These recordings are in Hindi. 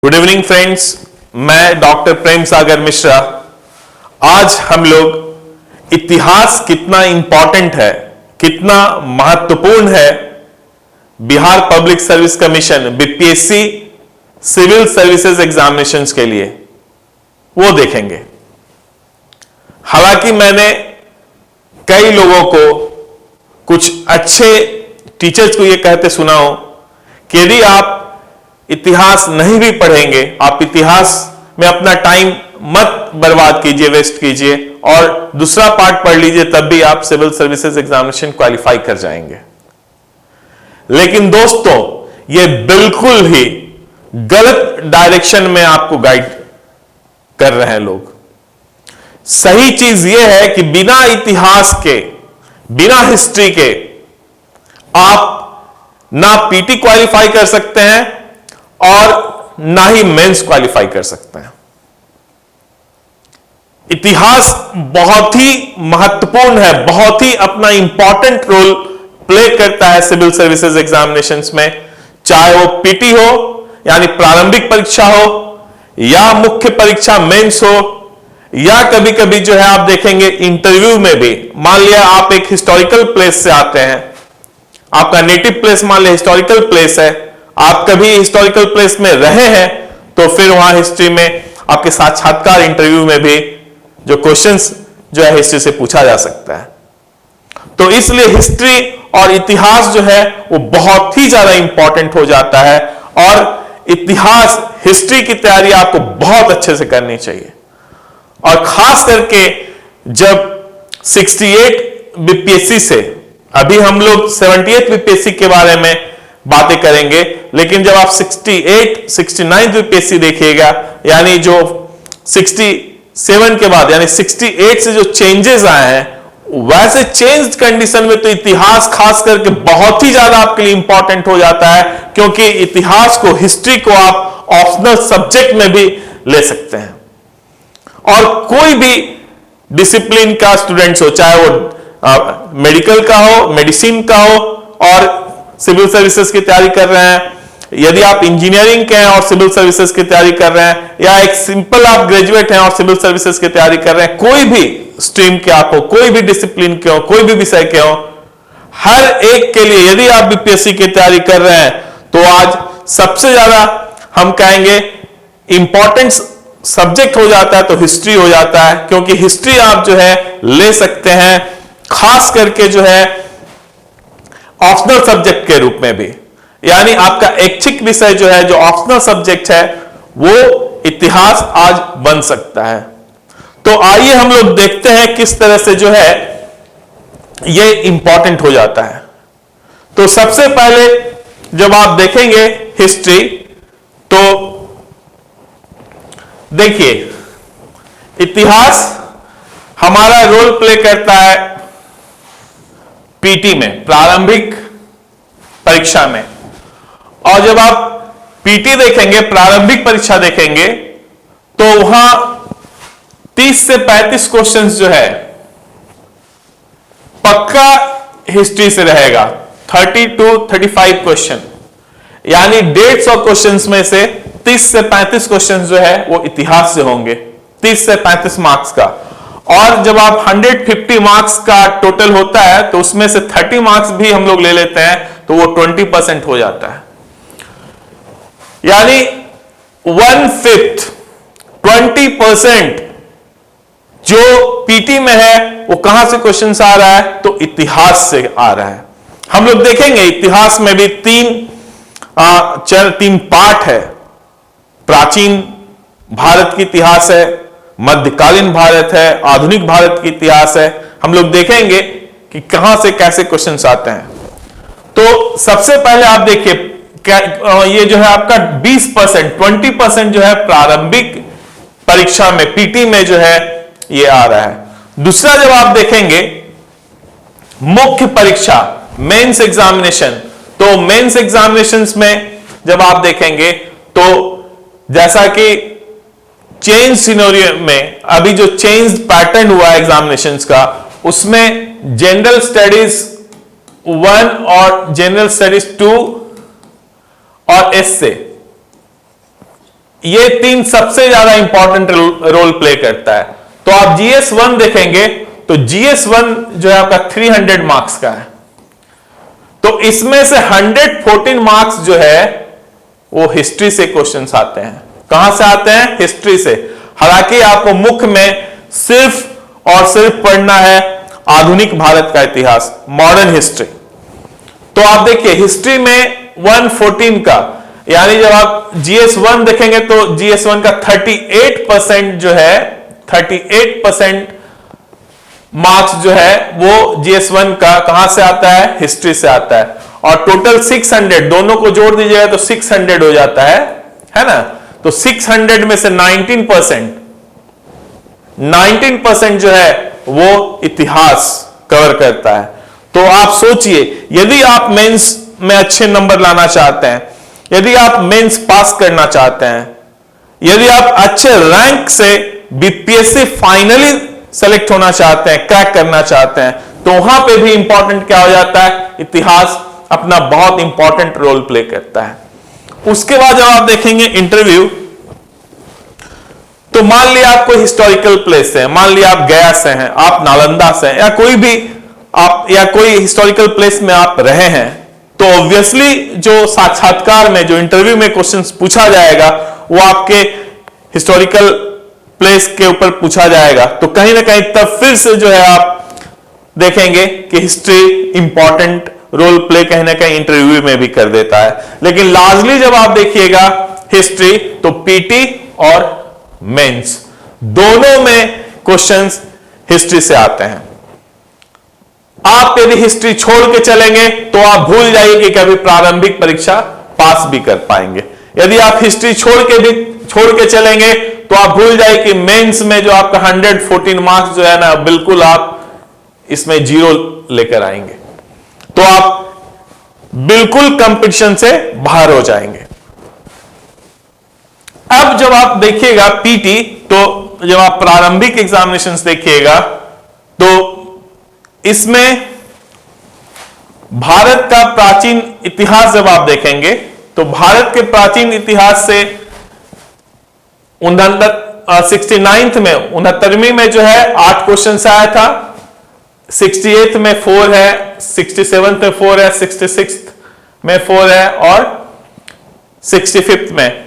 गुड इवनिंग फ्रेंड्स, मैं डॉक्टर प्रेम सागर मिश्रा। आज हम लोग इतिहास कितना इंपॉर्टेंट है, कितना महत्वपूर्ण है Bihar public service commission BPSC civil services examinations के लिए, वो देखेंगे। हालांकि मैंने कई लोगों को, कुछ अच्छे टीचर्स को यह कहते सुना हो कि यदि आप इतिहास नहीं भी पढ़ेंगे, आप इतिहास में अपना टाइम मत बर्बाद कीजिए, वेस्ट कीजिए, और दूसरा पार्ट पढ़ लीजिए, तब भी आप सिविल सर्विसेज एग्जामिनेशन क्वालिफाई कर जाएंगे। लेकिन दोस्तों, यह बिल्कुल ही गलत डायरेक्शन में आपको गाइड कर रहे हैं लोग। सही चीज यह है कि बिना इतिहास के, बिना हिस्ट्री के आप ना पीटी क्वालिफाई कर सकते हैं और ना ही मेंस क्वालिफाई कर सकते हैं। इतिहास बहुत ही महत्वपूर्ण है, बहुत ही अपना इंपॉर्टेंट रोल प्ले करता है सिविल सर्विसेज एग्जामिनेशंस में, चाहे वो पीटी हो यानी प्रारंभिक परीक्षा हो, या मुख्य परीक्षा मेंस हो, या कभी कभी जो है आप देखेंगे इंटरव्यू में भी। मान लिया आप एक हिस्टोरिकल प्लेस से आते हैं, आपका नेटिव प्लेस मान लिया हिस्टोरिकल प्लेस है, आप कभी हिस्टोरिकल प्लेस में रहे हैं, तो फिर वहां हिस्ट्री में आपके साक्षात्कार इंटरव्यू में भी जो क्वेश्चंस जो है हिस्ट्री से पूछा जा सकता है। तो इसलिए हिस्ट्री और इतिहास जो है वो बहुत ही ज्यादा इंपॉर्टेंट हो जाता है, और इतिहास हिस्ट्री की तैयारी आपको बहुत अच्छे से करनी चाहिए। और खास करके जब 68 बीपीएससी से, अभी हम लोग 78 बीपीएससी के बारे में बातें करेंगे, लेकिन जब आप 68, 69 बीपीएससी देखिएगा, यानी जो 67 के बाद यानी 68 से जो चेंजेस आए हैं, वैसे चेंज कंडीशन में तो इतिहास खास करके बहुत ही ज्यादा आपके लिए इंपॉर्टेंट हो जाता है, क्योंकि इतिहास को, हिस्ट्री को आप ऑप्शनल सब्जेक्ट में भी ले सकते हैं। और कोई भी डिसिप्लिन का स्टूडेंट्स हो, चाहे वो मेडिकल का हो, मेडिसिन का हो, और सिविल सर्विसेज की तैयारी कर रहे हैं, यदि आप इंजीनियरिंग के हैं और सिविल सर्विसेज की तैयारी कर रहे हैं, या एक सिंपल आप ग्रेजुएट हैं और सिविल सर्विसेज की तैयारी कर रहे हैं, कोई भी स्ट्रीम के आप हो, कोई भी डिसिप्लिन के हो, कोई भी विषय के हो, हर एक के लिए यदि आप बीपीएससी की तैयारी कर रहे हैं, तो आज सबसे ज्यादा हम कहेंगे इंपॉर्टेंट सब्जेक्ट हो जाता है तो हिस्ट्री हो जाता है, क्योंकि हिस्ट्री आप जो है ले सकते हैं खास करके जो है ऑप्शनल सब्जेक्ट के रूप में भी। यानी आपका ऐच्छिक विषय जो है, जो ऑप्शनल सब्जेक्ट है, वो इतिहास आज बन सकता है। तो आइए हम लोग देखते हैं किस तरह से जो है ये इंपॉर्टेंट हो जाता है। तो सबसे पहले जब आप देखेंगे हिस्ट्री, तो देखिए इतिहास हमारा रोल प्ले करता है पीटी में, प्रारंभिक परीक्षा में। और जब आप पीटी देखेंगे, प्रारंभिक परीक्षा देखेंगे, तो वहां 30 से 35 क्वेश्चंस जो है पक्का हिस्ट्री से रहेगा। 30 to 35 क्वेश्चन, यानी 150 क्वेश्चंस में से 30 से 35 क्वेश्चंस जो है वो इतिहास से होंगे, 30 से 35 मार्क्स का। और जब आप 150 मार्क्स का टोटल होता है, तो उसमें से 30 मार्क्स भी हम लोग ले लेते हैं, तो वो 20% हो जाता है। यानी 1/5, 20% जो पीटी में है वो कहां से क्वेश्चन आ रहा है, तो इतिहास से आ रहा है। हम लोग देखेंगे इतिहास में भी तीन पार्ट है। प्राचीन भारत की इतिहास है, मध्यकालीन भारत है, आधुनिक भारत की इतिहास है। हम लोग देखेंगे कि कहां से कैसे क्वेश्चंस आते हैं। तो सबसे पहले आप देखिए, ये जो है आपका 20% जो है प्रारंभिक परीक्षा में, पीटी में जो है ये आ रहा है। दूसरा जब आप देखेंगे मुख्य परीक्षा, मेंस एग्जामिनेशन, तो मेंस एग्जामिनेशंस में जब आप देखेंगे, तो जैसा कि चेंज सिनेरियो में अभी जो चेंज पैटर्न हुआ है एग्जामिनेशंस का, उसमें जनरल स्टडीज 1 और जनरल स्टडीज 2 और एस से ये तीन सबसे ज्यादा इंपॉर्टेंट रोल प्ले करता है। तो आप GS1 देखेंगे तो GS1 जो है आपका 300 मार्क्स का है, तो इसमें से 114 मार्क्स जो है वो हिस्ट्री से क्वेश्चंस आते हैं। कहां से आते हैं? हिस्ट्री से। हालांकि आपको मुख्य में सिर्फ और सिर्फ पढ़ना है आधुनिक भारत का इतिहास, मॉडर्न हिस्ट्री। तो आप देखिए हिस्ट्री में 114 का, यानी जब आप GS1 देखेंगे तो GS1 का 38% जो है 38% मार्क्स जो है वो GS1 का कहां से आता है? हिस्ट्री से आता है। और टोटल 600, दोनों को जोड़ दीजिएगा तो 600 हो जाता है ना। तो 600 में से 19% जो है वो इतिहास कवर करता है। तो आप सोचिए, यदि आप मेंस में अच्छे नंबर लाना चाहते हैं, यदि आप मेंस पास करना चाहते हैं, यदि आप अच्छे रैंक से BPSC फाइनली सेलेक्ट होना चाहते हैं, क्रैक करना चाहते हैं, तो वहां पे भी इंपॉर्टेंट क्या हो जाता है? इतिहास अपना बहुत इंपॉर्टेंट रोल प्ले करता है। उसके बाद जब आप देखेंगे इंटरव्यू, तो मान लिया आप कोई हिस्टोरिकल प्लेस है, मान लिया आप गया से हैं, आप नालंदा से हैं, या कोई भी आप या कोई हिस्टोरिकल प्लेस में आप रहे हैं, तो ऑब्वियसली जो साक्षात्कार में, जो इंटरव्यू में क्वेश्चंस पूछा जाएगा वो आपके हिस्टोरिकल प्लेस के ऊपर पूछा जाएगा। तो कहीं ना कहीं तब फिर से जो है आप देखेंगे कि हिस्ट्री इंपॉर्टेंट रोल प्ले कहीं ना कहीं इंटरव्यू में भी कर देता है। लेकिन लार्जली जब आप देखिएगा हिस्ट्री, तो पीटी और मेंस दोनों में क्वेश्चंस हिस्ट्री से आते हैं। आप यदि हिस्ट्री छोड़ के चलेंगे तो आप भूल जाइए कि कभी प्रारंभिक परीक्षा पास भी कर पाएंगे। यदि आप हिस्ट्री छोड़ के चलेंगे तो आप भूल जाइए कि मेंस में जो आपका 114 मार्क्स जो है ना, बिल्कुल आप इसमें 0 लेकर आएंगे, तो आप बिल्कुल कंपटीशन से बाहर हो जाएंगे। अब जब आप देखिएगा पीटी, तो जब आप प्रारंभिक एग्जामिनेशंस देखिएगा तो इसमें भारत का प्राचीन इतिहास जब आप देखेंगे तो भारत के प्राचीन इतिहास से 69th में 69वीं में जो है 8 क्वेश्चन आया था, 68th में 4 है, 67th में 4 है, 66th में 4 है और 65th में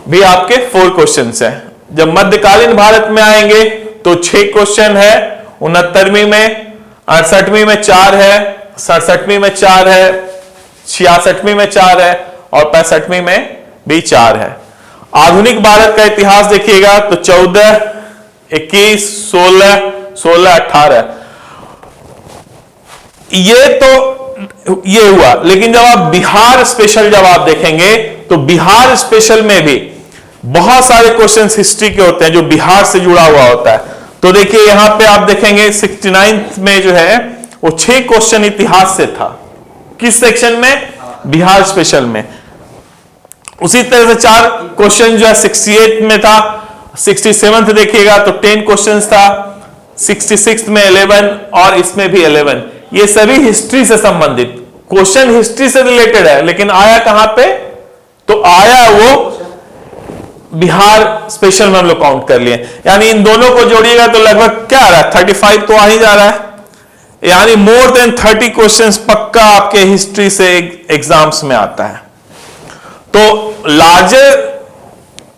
भी आपके 4 क्वेश्चन हैं। जब मध्यकालीन भारत में आएंगे तो 6 क्वेश्चन है, 69वीं में, 68वीं में 4 है, 67वीं में 4 है, 66वीं में 4 है और 65वीं में भी 4 है। आधुनिक भारत का इतिहास देखिएगा तो 14, 21, 16, 18 ये हुआ। लेकिन जब आप बिहार स्पेशल जब आप देखेंगे तो बिहार स्पेशल में भी बहुत सारे क्वेश्चंस हिस्ट्री के होते हैं जो बिहार से जुड़ा हुआ होता है। तो देखिए यहां पे आप देखेंगे 69th में जो है वो 6 क्वेश्चन इतिहास से था। किस सेक्शन में? बिहार स्पेशल में। उसी तरह से 4 क्वेश्चन जो है 68 में था, 67th देखिएगा तो 10 क्वेश्चन था, 66th में 11 और इसमें भी 11। ये सभी हिस्ट्री से संबंधित क्वेश्चन, हिस्ट्री से रिलेटेड है, लेकिन आया कहां पे? तो आया वो बिहार स्पेशल में हम लोग काउंट कर लिए। यानी इन दोनों को जोड़िएगा तो लगभग क्या आ रहा है? 35 तो आ ही जा रहा है। यानी मोर देन 30 क्वेश्चंस पक्का आपके हिस्ट्री से एग्जाम्स में आता है। तो लार्जर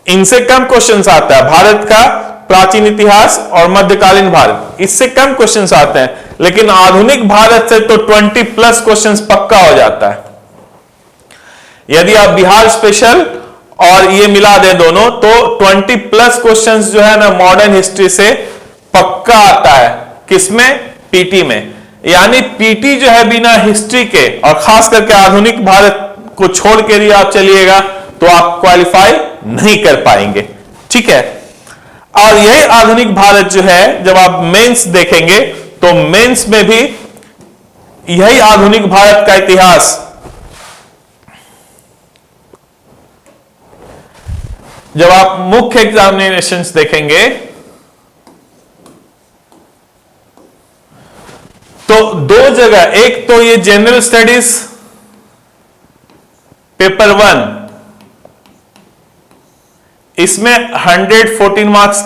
इनसे कम क्वेश्चंस आता है, भारत का प्राचीन इतिहास और मध्यकालीन भारत, इससे कम क्वेश्चंस आते हैं। लेकिन आधुनिक भारत से तो 20+ क्वेश्चंस पक्का हो जाता है। यदि आप बिहार स्पेशल और ये मिला दें दोनों तो 20+ क्वेश्चंस जो है ना मॉडर्न हिस्ट्री से पक्का आता है। किसमें? पीटी में। यानी पीटी जो है बिना हिस्ट्री के और खास करके आधुनिक भारत को छोड़ के भी आप चलिएगा तो आप क्वालिफाई नहीं कर पाएंगे। ठीक है। और यही आधुनिक भारत जो है जब आप मेंस देखेंगे तो मेंस में भी यही आधुनिक भारत का इतिहास जब आप मुख्य एग्जामिनेशंस देखेंगे तो 2 जगह, एक तो ये जनरल स्टडीज पेपर 1, इसमें 114 मार्क्स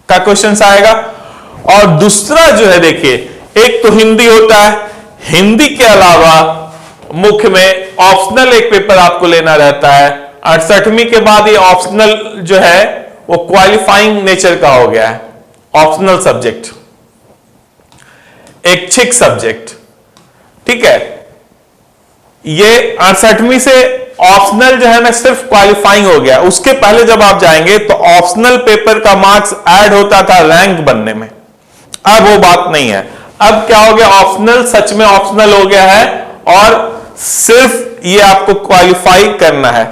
का क्वेश्चन आएगा। और दूसरा जो है देखिए, एक तो हिंदी होता है, हिंदी के अलावा मुख्य में ऑप्शनल एक पेपर आपको लेना रहता है। 68वीं के बाद ये ऑप्शनल जो है वो क्वालिफाइंग नेचर का हो गया है, ऑप्शनल सब्जेक्ट, ऐच्छिक सब्जेक्ट, ठीक है। ये 68वीं से ऑप्शनल जो है ना सिर्फ क्वालिफाइंग हो गया। उसके पहले जब आप जाएंगे तो ऑप्शनल पेपर का मार्क्स ऐड होता था रैंक बनने में, अब वो बात नहीं है। अब क्या हो गया, ऑप्शनल सच में ऑप्शनल हो गया है और सिर्फ ये आपको क्वालिफाई करना है।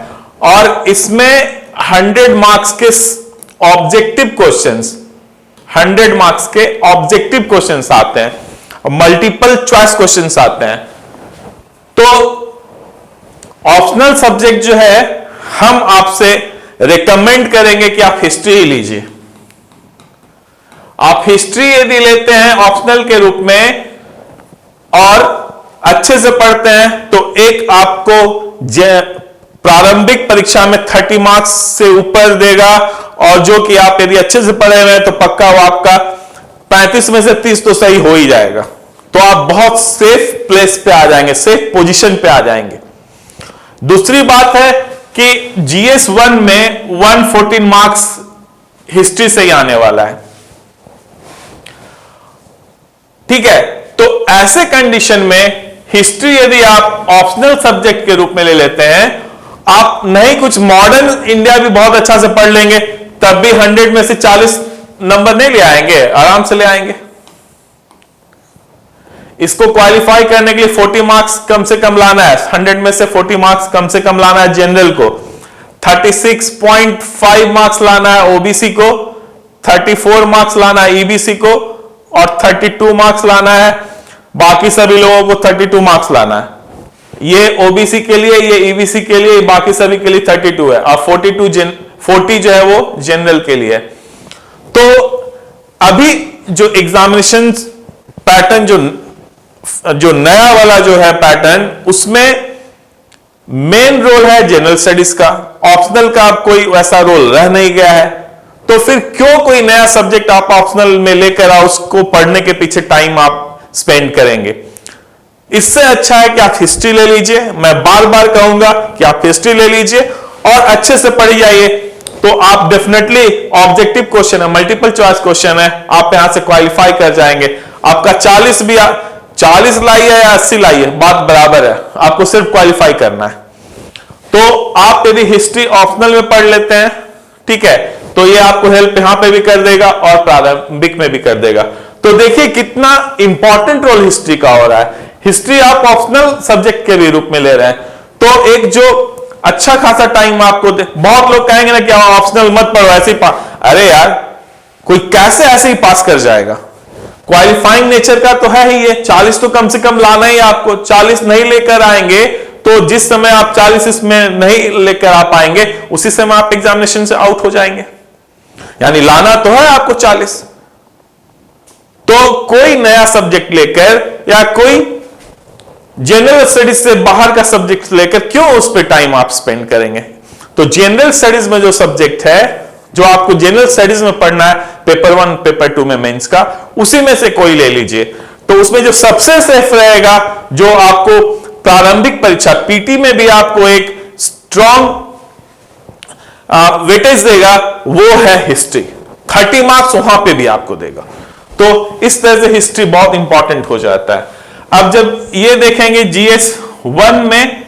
और इसमें 100 मार्क्स के ऑब्जेक्टिव क्वेश्चंस, 100 मार्क्स के ऑब्जेक्टिव क्वेश्चंस आते हैं, मल्टीपल चॉइस क्वेश्चंस आते हैं। तो ऑप्शनल सब्जेक्ट जो है हम आपसे रिकमेंड करेंगे कि आप हिस्ट्री ही लीजिए। आप हिस्ट्री यदि लेते हैं ऑप्शनल के रूप में और अच्छे से पढ़ते हैं तो एक आपको प्रारंभिक परीक्षा में 30 मार्क्स से ऊपर देगा, और जो कि आप यदि अच्छे से पढ़े हुए हैं तो पक्का वो आपका 35 में से 30 तो सही हो ही जाएगा। तो आप बहुत सेफ प्लेस पे आ जाएंगे, सेफ पोजीशन पे आ जाएंगे। दूसरी बात है कि जीएस 1 में 114 मार्क्स हिस्ट्री से ही आने वाला है, ठीक है। तो ऐसे कंडीशन में हिस्ट्री यदि आप ऑप्शनल सब्जेक्ट के रूप में ले लेते हैं, आप नहीं कुछ मॉडर्न इंडिया भी बहुत अच्छा से पढ़ लेंगे, तब भी 100 में से 40 नंबर नहीं ले आएंगे, आराम से ले आएंगे। इसको क्वालिफाई करने के लिए 40 मार्क्स कम से कम लाना है, 100 में से 40 मार्क्स कम से कम लाना है जनरल को, 36.5 मार्क्स लाना है ओबीसी को, 34 मार्क्स लाना है ईबीसी को, और 32 मार्क्स लाना है बाकी सभी लोगों को 32 मार्क्स लाना है। ये ओबीसी के लिए, ये ईबीसी के लिए, बाकी सभी के लिए 32 है, और 40 जो है वो जनरल के लिए। तो अभी जो एग्जामिनेशन पैटर्न जो नया वाला जो है पैटर्न, उसमें मेन रोल है जनरल स्टडीज का, ऑप्शनल का कोई वैसा रोल रह नहीं गया है। तो फिर क्यों कोई नया सब्जेक्ट आप ऑप्शनल में लेकर आओ, उसको पढ़ने के पीछे टाइम आप स्पेंड करेंगे। इससे अच्छा है कि आप हिस्ट्री ले लीजिए। मैं बार बार कहूंगा कि आप हिस्ट्री ले लीजिए और अच्छे से पढ़ जाइए, तो आप डेफिनेटली ऑब्जेक्टिव क्वेश्चन है, मल्टीपल चॉइस क्वेश्चन है, आप यहां से क्वालिफाई कर जाएंगे। आपका 40 लाइए या 80 लाइए, बात बराबर है, आपको सिर्फ क्वालिफाई करना है। तो आप यदि हिस्ट्री ऑप्शनल में पढ़ लेते हैं, ठीक है, तो ये आपको हेल्प यहां पे भी कर देगा और प्रारंभिक में भी कर देगा। तो देखिए कितना इंपॉर्टेंट रोल हिस्ट्री का हो रहा है। हिस्ट्री आप ऑप्शनल सब्जेक्ट के भी रूप में ले रहे हैं, तो एक जो अच्छा खासा टाइम आपको बहुत लोग कहेंगे ना कि ऑप्शनल मत पढ़ो, ऐसे ही अरे यार, कोई कैसे ऐसे ही पास कर जाएगा? क्वालिफाइंग नेचर का तो है ही ये, 40 तो कम से कम लाना ही आपको। 40 नहीं लेकर आएंगे तो जिस समय आप 40 इसमें नहीं लेकर आ पाएंगे, उसी समय आप एग्जामिनेशन से आउट हो जाएंगे। यानी लाना तो है आपको 40। तो कोई नया सब्जेक्ट लेकर या कोई जनरल स्टडीज से बाहर का सब्जेक्ट लेकर क्यों उस पर टाइम आप स्पेंड करेंगे? तो जनरल स्टडीज में जो सब्जेक्ट है, जो आपको जनरल स्टडीज में पढ़ना है, पेपर 1 पेपर 2 में मेंस का, उसी में से कोई ले लीजिए। तो उसमें जो सबसे सेफ रहेगा, जो आपको प्रारंभिक परीक्षा पीटी में भी आपको एक स्ट्रॉन्ग वेटेज देगा, वो है हिस्ट्री। 30 मार्क्स वहां पे भी आपको देगा। तो इस तरह से हिस्ट्री बहुत इंपॉर्टेंट हो जाता है। अब जब ये देखेंगे जीएस 1 में,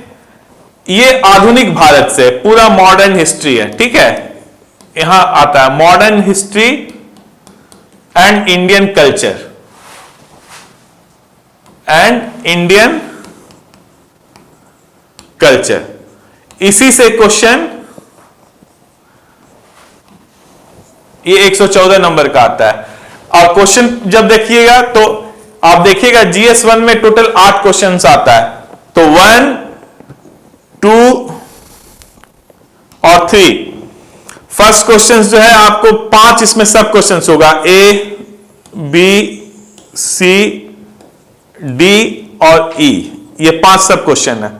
ये आधुनिक भारत से पूरा मॉडर्न हिस्ट्री है, ठीक है। यहां आता है modern history and Indian culture and Indian culture, इसी से क्वेश्चन ये 114 नंबर का आता है। और क्वेश्चन जब देखिएगा तो आप देखिएगा जीएस 1 में टोटल 8 क्वेश्चंस आता है। तो 1, 2 और 3 फर्स्ट क्वेश्चन जो है आपको 5 इसमें सब क्वेश्चंस होगा, ए बी सी डी और ई, ये 5 सब क्वेश्चन है।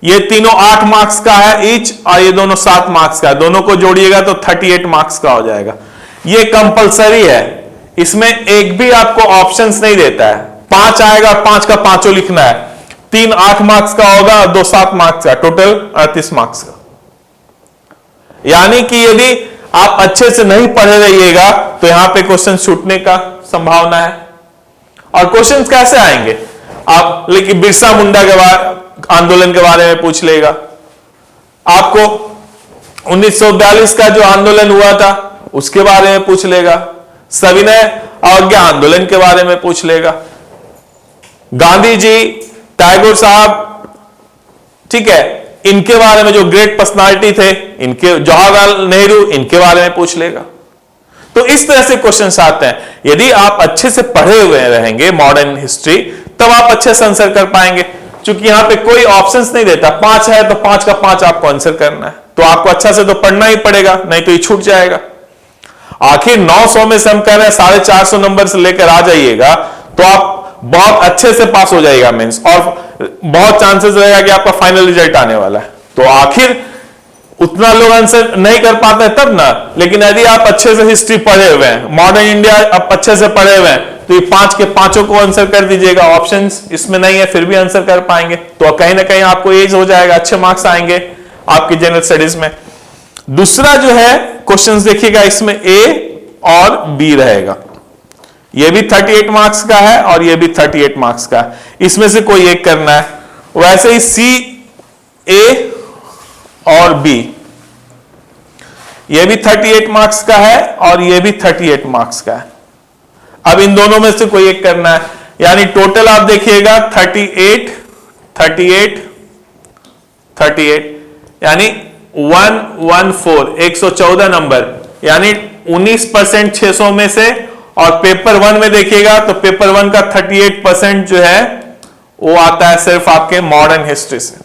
ये तीनों 8 मार्क्स का है ईच, और ये दोनों 7 मार्क्स का है। दोनों को जोड़िएगा तो 38 मार्क्स का हो जाएगा। ये कंपलसरी है, इसमें एक भी आपको ऑप्शंस नहीं देता है। 5 आएगा, 5 का पांचों लिखना है। 3 8 मार्क्स का होगा, 2 7 मार्क्स का, टोटल 38 मार्क्स का। यानी कि यदि आप अच्छे से नहीं पढ़े रहिएगा तो यहां पे क्वेश्चन छूटने का संभावना है। और क्वेश्चंस कैसे आएंगे आप, लेकिन बिरसा मुंडा के आंदोलन के बारे में पूछ लेगा आपको, 1942 का जो आंदोलन हुआ था उसके बारे में पूछ लेगा, सविनय अवज्ञा आंदोलन के बारे में पूछ लेगा, गांधी जी, टैगोर साहब, ठीक है, इनके बारे में जो ग्रेट पर्सनालिटी थे, इनके, जवाहरलाल नेहरू, इनके बारे में पूछ लेगा। तो इस तरह से क्वेश्चंस आते हैं। यदि आप अच्छे से पढ़े हुए रहेंगे मॉडर्न हिस्ट्री, तब आप अच्छे से आंसर कर पाएंगे। क्योंकि यहां पे कोई ऑप्शंस नहीं देता, 5 है तो 5 का 5 आपको आंसर करना है। तो आपको अच्छा से तो पढ़ना ही पड़ेगा, नहीं तो ये छूट जाएगा। आखिर 900 में से हम कह रहे हैं 450 नंबर से लेकर आ जाइएगा तो आप बहुत अच्छे से पास हो जाएगा मेंस, और बहुत चांसेस रहेगा कि आपका फाइनल रिजल्ट आने वाला है। तो आखिर उतना लोग आंसर नहीं कर पाते हैं तब ना। लेकिन यदि आप अच्छे से हिस्ट्री पढ़े हुए हैं, मॉडर्न इंडिया आप अच्छे से पढ़े हुए हैं, तो ये 5 के 5 को आंसर कर दीजिएगा। ऑप्शंस इसमें नहीं है फिर भी आंसर कर पाएंगे, तो कहीं ना कहीं आपको एज हो जाएगा, अच्छे मार्क्स आएंगे आपकी जनरल स्टडीज में। दूसरा जो है क्वेश्चंस देखिएगा, इसमें ए और बी रहेगा। ये भी 38 मार्क्स का है और ये भी 38 मार्क्स का है, इसमें से कोई एक करना है। वैसे ही सी, ए और बी, ये भी 38 मार्क्स का है और ये भी 38 मार्क्स का है। अब इन दोनों में से कोई एक करना है, यानी टोटल आप देखिएगा 38 38 38, यानी 114, 114 नंबर, यानी 19% 600 में से। और पेपर 1 में देखिएगा तो पेपर 1 का 38% जो है वो आता है सिर्फ आपके मॉडर्न हिस्ट्री से।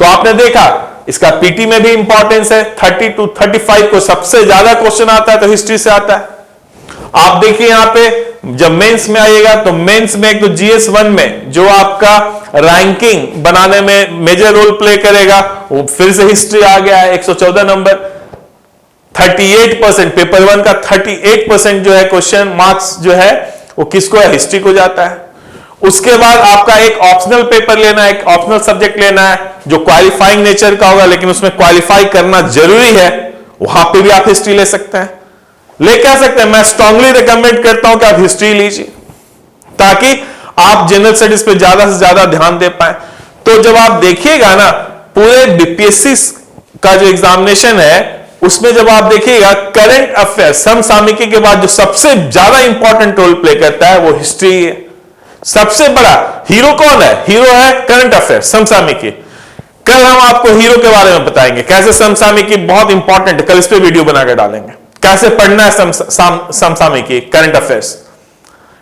तो आपने देखा इसका पीटी में भी इंपॉर्टेंस है, 30 to 35 को सबसे ज्यादा क्वेश्चन आता है तो हिस्ट्री से आता है। आप देखिए यहां पे जब मेंस में आइएगा तो मेंस में एक तो जीएस 1 में जो आपका रैंकिंग बनाने में मेजर रोल प्ले करेगा, वो फिर से हिस्ट्री आ गया है, 114 नंबर। 38% पेपर 1 का 38% जो है क्वेश्चन मार्क्स जो है वो किसको है, हिस्ट्री को जाता है। उसके बाद आपका एक ऑप्शनल पेपर लेना है, एक ऑप्शनल सब्जेक्ट लेना है जो क्वालिफाइंग नेचर का होगा, लेकिन उसमें क्वालिफाई करना जरूरी है, वहां पे भी आप हिस्ट्री ले सकते हैं, ले क्या सकते हैं। मैं स्ट्रांगली रिकमेंड करता हूं कि आप हिस्ट्री लीजिए ताकि आप जनरल स्टडीज पे ज्यादा से ज्यादा ध्यान दे पाए। तो जब आप देखिएगा ना पूरे बीपीएससी का जो एग्जामिनेशन है उसमें जब आप देखिएगा करंट अफेयर्स समसामयिकी के बाद जो सबसे ज्यादा इंपॉर्टेंट रोल प्ले करता है वो हिस्ट्री है। सबसे बड़ा हीरो कौन है, हीरो है करंट अफेयर्स समसामयिकी। कल हम आपको हीरो के बारे में बताएंगे, कैसे समसामयिकी बहुत इंपॉर्टेंट है, कल इस पे वीडियो बनाकर डालेंगे, कैसे पढ़ना है समसामयिकी करंट अफेयर्स,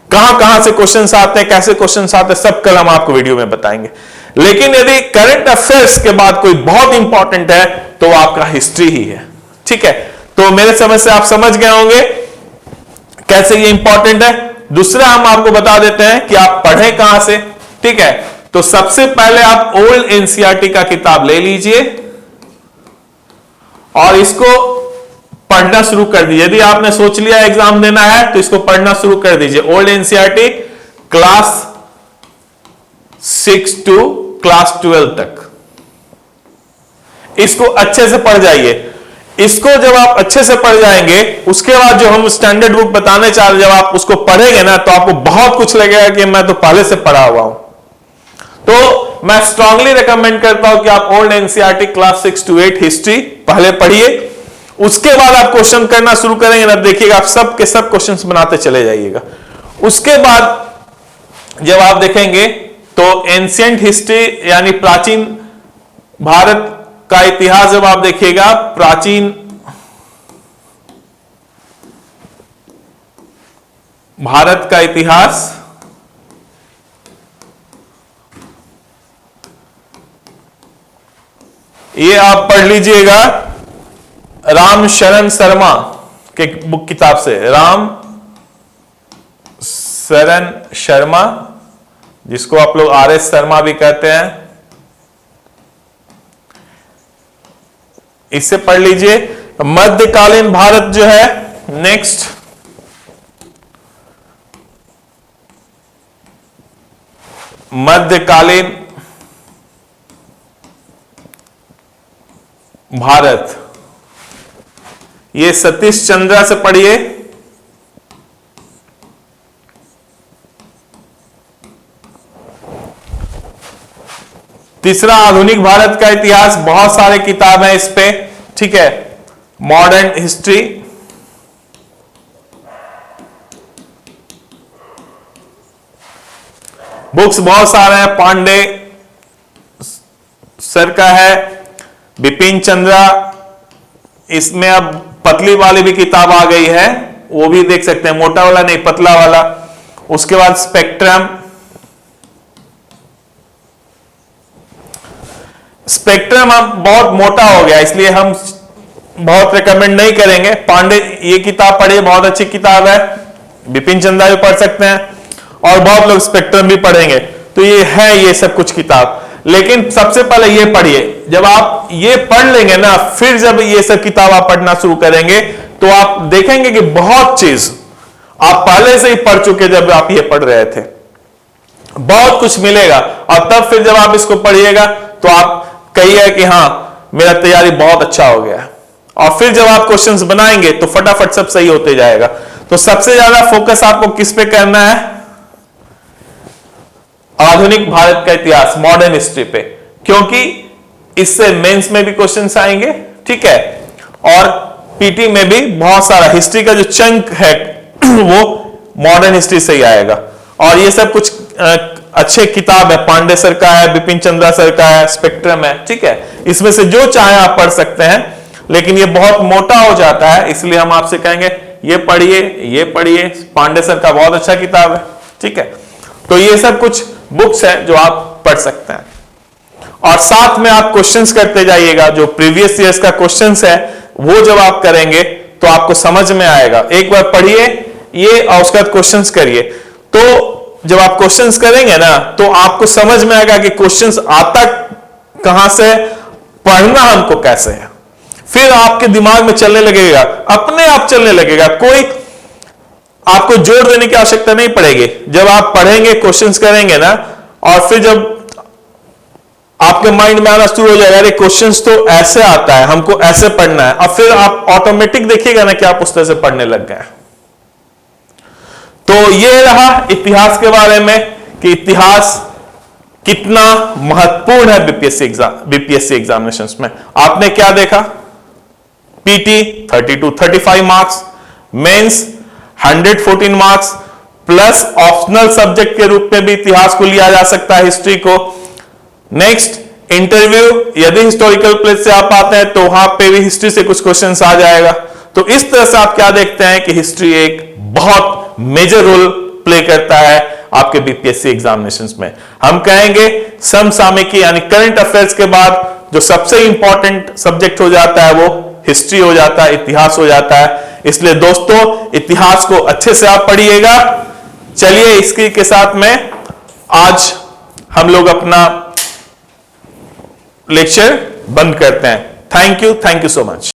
कहां कहां से क्वेश्चंस आते हैं, कैसे क्वेश्चंस आते हैं, सब कल हम आपको वीडियो में बताएंगे। लेकिन यदि करंट अफेयर्स के बाद कोई बहुत इंपॉर्टेंट है तो आपका हिस्ट्री ही है, ठीक है। तो मेरे समझ से आप समझ गए होंगे कैसे ये इंपॉर्टेंट है। दूसरा हम आपको बता देते हैं कि आप पढ़ें कहां से, ठीक है। तो सबसे पहले आप ओल्ड एनसीईआरटी का किताब ले लीजिए और इसको पढ़ना शुरू कर दीजिए। यदि आपने सोच लिया एग्जाम देना है तो इसको पढ़ना शुरू कर दीजिए। Old NCERT class 6 to class 12 तक इसको अच्छे से पढ़ जाइए। इसको जब आप अच्छे से पढ़ जाएंगे उसके बाद जो हम स्टैंडर्ड बुक बताने चाह रहे, जब आप उसको पढ़ेंगे ना तो आपको बहुत कुछ लगेगा कि मैं तो पहले से पढ़ा हुआ हूं। तो मैं स्ट्रांगली रिकमेंड करता हूं कि आप old NCERT class 6 to 8 history पहले पढ़िए, उसके बाद आप क्वेश्चन करना शुरू करेंगे ना, देखिएगा आप सब के सब क्वेश्चंस बनाते चले जाइएगा। उसके बाद जब आप देखेंगे तो एंशिएंट हिस्ट्री यानी प्राचीन भारत का इतिहास जब आप देखिएगा, प्राचीन भारत का इतिहास, ये आप पढ़ लीजिएगा राम शरण शर्मा के बुक किताब से, राम शरण शर्मा जिसको आप लोग आर एस शर्मा भी कहते हैं, इससे पढ़ लीजिए। मध्यकालीन भारत जो है, नेक्स्ट मध्यकालीन भारत, ये सतीश चंद्रा से पढ़िए। तीसरा आधुनिक भारत का इतिहास, बहुत सारे किताब हैं इस पे, ठीक है। मॉडर्न हिस्ट्री, बुक्स बहुत सारे हैं, पांडे सर का है, बिपिन चंद्रा, इसमें अब पतली वाली भी किताब आ गई है, वो भी देख सकते हैं, मोटा वाला नहीं पतला वाला। उसके बाद स्पेक्ट्रम, स्पेक्ट्रम अब बहुत मोटा हो गया, इसलिए हम बहुत रिकमेंड नहीं करेंगे। पांडे ये किताब पढ़िए, बहुत अच्छी किताब है। बिपिन चंद्रा भी पढ़ सकते हैं, और बहुत लोग स्पेक्ट्रम भी पढ़ेंगे। तो ये है ये सब कुछ किताब, लेकिन सबसे पहले ये पढ़िए। जब आप ये पढ़ लेंगे ना, फिर जब ये सब किताब आप पढ़ना शुरू करेंगे तो आप देखेंगे कि बहुत चीज आप पहले से ही पढ़ चुके जब आप ये पढ़ रहे थे, बहुत कुछ मिलेगा। और तब फिर जब आप इसको पढ़िएगा तो आप कहिए कि हाँ मेरा तैयारी बहुत अच्छा हो गया। और फिर जब आप क्वेश्चंस बनाएंगे तो फटाफट सब सही होते जाएगा। तो सबसे ज्यादा फोकस आपको किस पे करना है? आधुनिक भारत का इतिहास, मॉडर्न हिस्ट्री पे, क्योंकि इससे मेंस में भी क्वेश्चंस आएंगे, ठीक है। और पीटी में भी बहुत सारा हिस्ट्री का जो चंक है वो मॉडर्न हिस्ट्री से ही आएगा। और ये सब कुछ अच्छे किताब है, पांडे सर का है, बिपिन चंद्रा सर का है, स्पेक्ट्रम है, ठीक है। इसमें से जो चाहे आप पढ़ सकते हैं, लेकिन ये बहुत मोटा हो जाता है, इसलिए हम आपसे कहेंगे ये पढ़िए, पांडे सर का बहुत अच्छा किताब है, ठीक है। तो ये सब कुछ बुक्स है जो आप पढ़ सकते हैं, और साथ में आप क्वेश्चंस करते जाइएगा। जो प्रीवियस ईयर्स का क्वेश्चंस है वो जब आप करेंगे तो आपको समझ में आएगा। एक बार पढ़िए ये और उसके बाद क्वेश्चंस करिए। तो जब आप क्वेश्चंस करेंगे ना तो आपको समझ में आएगा कि क्वेश्चंस आता कहां से, पढ़ना हमको कैसे है। फिर आपके दिमाग में चलने लगेगा, अपने आप चलने लगेगा, कोई आपको जोर देने की आवश्यकता नहीं पड़ेगी। जब आप पढ़ेंगे, क्वेश्चंस करेंगे ना, और फिर जब आपके माइंड में आना शुरू हो जाएगा, अरे क्वेश्चंस तो ऐसे आता है, हमको ऐसे पढ़ना है, और फिर आप ऑटोमेटिक देखिएगा ना कि आप उस तरह से पढ़ने लग गए। तो ये रहा इतिहास के बारे में कि इतिहास कितना महत्वपूर्ण है बीपीएससी एग्जामिनेशंस में। आपने क्या देखा? PT 30 to 35 marks, mains 114 marks, plus optional subject के रूप में भी इतिहास को लिया जा सकता है, हिस्ट्री को। नेक्स्ट इंटरव्यू, यदि हिस्टोरिकल प्लेस से आप आते हैं तो वहां पे भी हिस्ट्री से कुछ क्वेश्चंस आ जाएगा। तो इस तरह से आप क्या देखते हैं कि हिस्ट्री एक बहुत मेजर रोल प्ले करता है आपके बीपीएससी एग्जामिनेशंस में। हम कहेंगे समसामयिकी यानी करंट अफेयर्स के बाद जो सबसे इंपॉर्टेंट सब्जेक्ट हो जाता है वो हिस्ट्री हो जाता है, इतिहास हो जाता है। इसलिए दोस्तों इतिहास को अच्छे से आप पढ़िएगा। चलिए इसके के साथ में आज हम लोग अपना लेक्चर बंद करते हैं। Thank you so much.